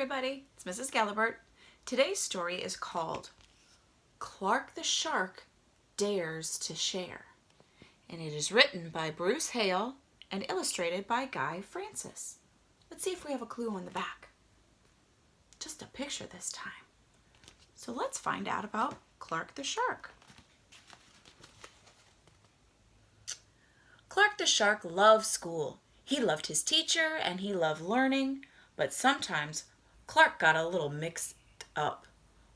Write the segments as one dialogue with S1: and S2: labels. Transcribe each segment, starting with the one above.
S1: everybody, it's Mrs. Gelibert. Today's story is called Clark the Shark Dares to Share, and it is written by Bruce Hale and illustrated by Guy Francis. Let's see if we have a clue on the back. Just a picture this time. So let's find out about Clark the Shark. Clark the Shark loved school. He loved his teacher and he loved learning, but sometimes Clark got a little mixed up.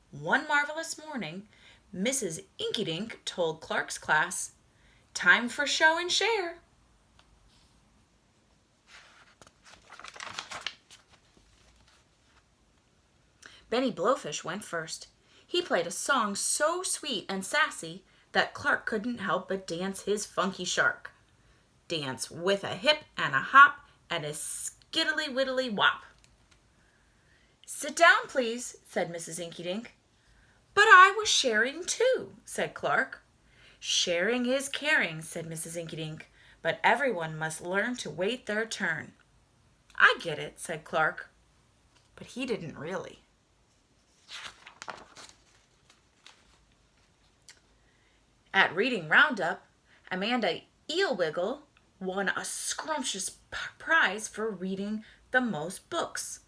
S1: One marvelous morning, Mrs. Inkydink told Clark's class, "Time for show and share." Benny Blowfish went first. He played a song so sweet and sassy that Clark couldn't help but dance his funky shark dance with a hip and a hop and a skiddly widdly wop. "Sit down, please," said Mrs. Inkydink. "But I was sharing too," said Clark. "Sharing is caring," said Mrs. Inkydink, "but everyone must learn to wait their turn." "I get it," said Clark, but he didn't really. At Reading Roundup, Amanda Eelwiggle won a scrumptious prize for reading the most books.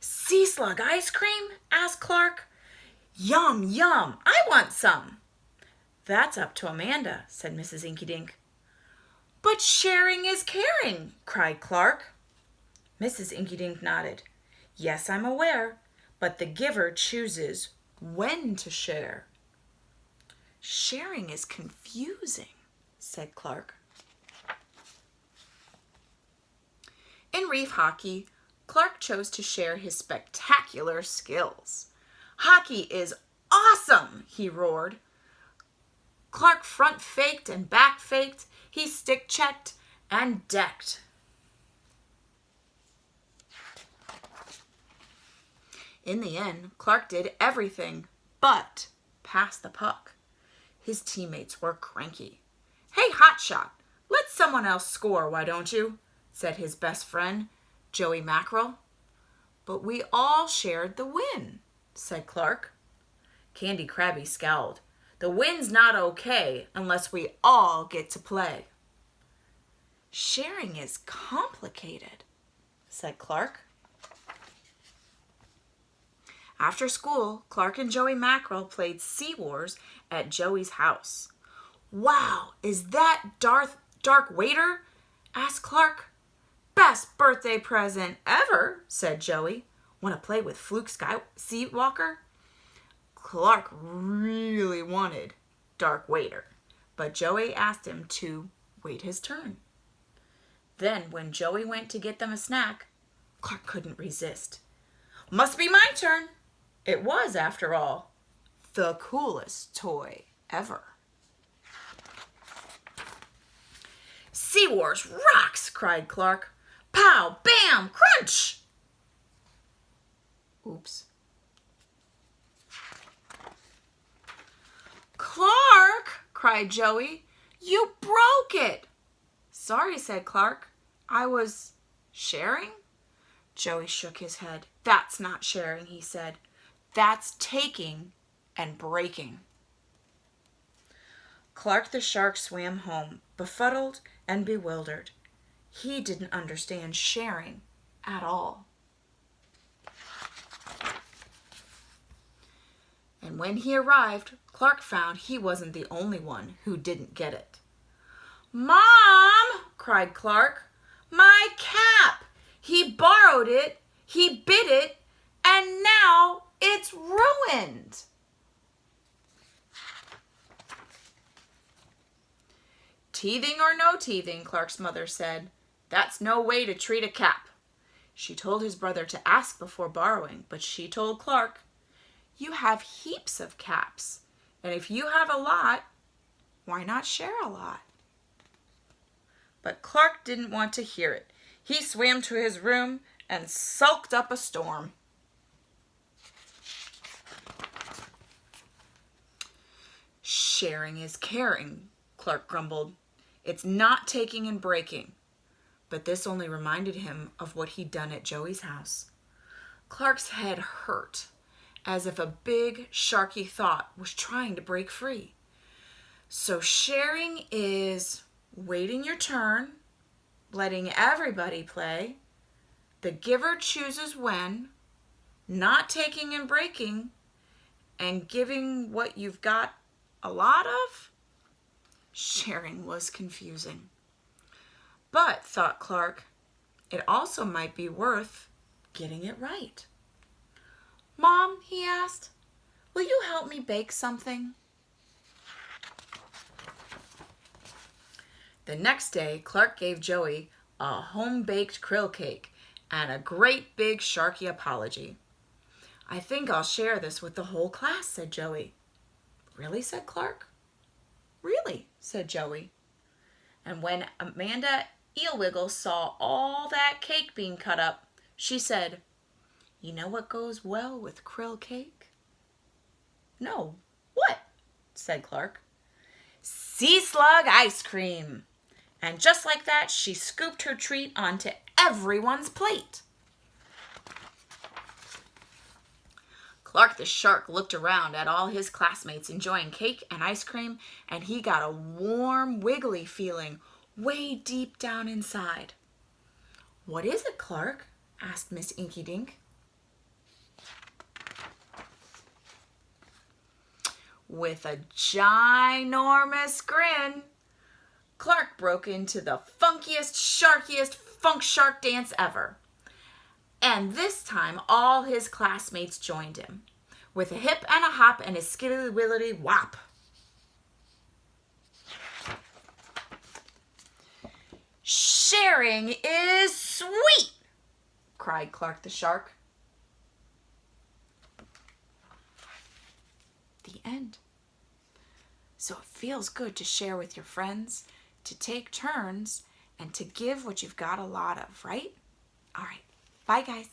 S1: "Sea slug ice cream?" asked Clark. "Yum, yum, I want some." "That's up to Amanda," said Mrs. Inkydink. "But sharing is caring," cried Clark. Mrs. Inkydink nodded. "Yes, I'm aware, but the giver chooses when to share." "Sharing is confusing," said Clark. In reef hockey, Clark chose to share his spectacular skills. "Hockey is awesome!" he roared. Clark front faked and back faked. He stick checked and decked. In the end, Clark did everything but pass the puck. His teammates were cranky. "Hey, hotshot, let someone else score, why don't you?" said his best friend, Joey Mackerel. "But we all shared the win," said Clark. Candy Crabby scowled. "The win's not okay unless we all get to play." "Sharing is complicated," said Clark. After school, Clark and Joey Mackerel played Sea Wars at Joey's house. "Wow, is that Dark Waiter?" asked Clark. "Best birthday present ever," said Joey. "Want to play with Fluke Seawalker?" Clark really wanted Dark Waiter, but Joey asked him to wait his turn. Then when Joey went to get them a snack, Clark couldn't resist. "Must be my turn." It was, after all, the coolest toy ever. "Sea Wars rocks!" cried Clark. "Pow, bam, crunch!" Oops. "Clark!" cried Joey. "You broke it!" "Sorry," said Clark. "I was sharing?" Joey shook his head. "That's not sharing," he said. "That's taking and breaking." Clark the Shark swam home, befuddled and bewildered. He didn't understand sharing at all. And when he arrived, Clark found he wasn't the only one who didn't get it. "Mom!" cried Clark. "My cap! He borrowed it, he bit it, and now it's ruined." "Teething or no teething," Clark's mother said, "that's no way to treat a cap." She told his brother to ask before borrowing, but she told Clark, "You have heaps of caps, and if you have a lot, why not share a lot?" But Clark didn't want to hear it. He swam to his room and sulked up a storm. "Sharing is caring," Clark grumbled. "It's not taking and breaking." But this only reminded him of what he'd done at Joey's house. Clark's head hurt, as if a big, sharky thought was trying to break free. So sharing is waiting your turn, letting everybody play, the giver chooses when, not taking and breaking, and giving what you've got a lot of? Sharing was confusing. But, thought Clark, it also might be worth getting it right. Mom, he asked, will you help me bake something? The next day, Clark gave Joey a home-baked krill cake and a great big sharky apology. I think I'll share this with the whole class, said Joey. Really, said Clark. Really, said Joey. And when Amanda Eelwiggle saw all that cake being cut up, she said, you know what goes well with krill cake? No, what? Said Clark. Sea slug ice cream. And just like that, she scooped her treat onto everyone's plate. Clark the shark looked around at all his classmates enjoying cake and ice cream, and he got a warm, wiggly feeling way deep down inside. What is it, Clark? Asked Miss Inky Dink. With a ginormous grin, Clark broke into the funkiest, sharkiest funk shark dance ever. And this time, all his classmates joined him, with a hip and a hop and a skiddly-widdly whop. Sharing is sweet, cried Clark the shark. The end. So it feels good to share with your friends, to take turns, and to give what you've got a lot of, right? All right. Bye, guys.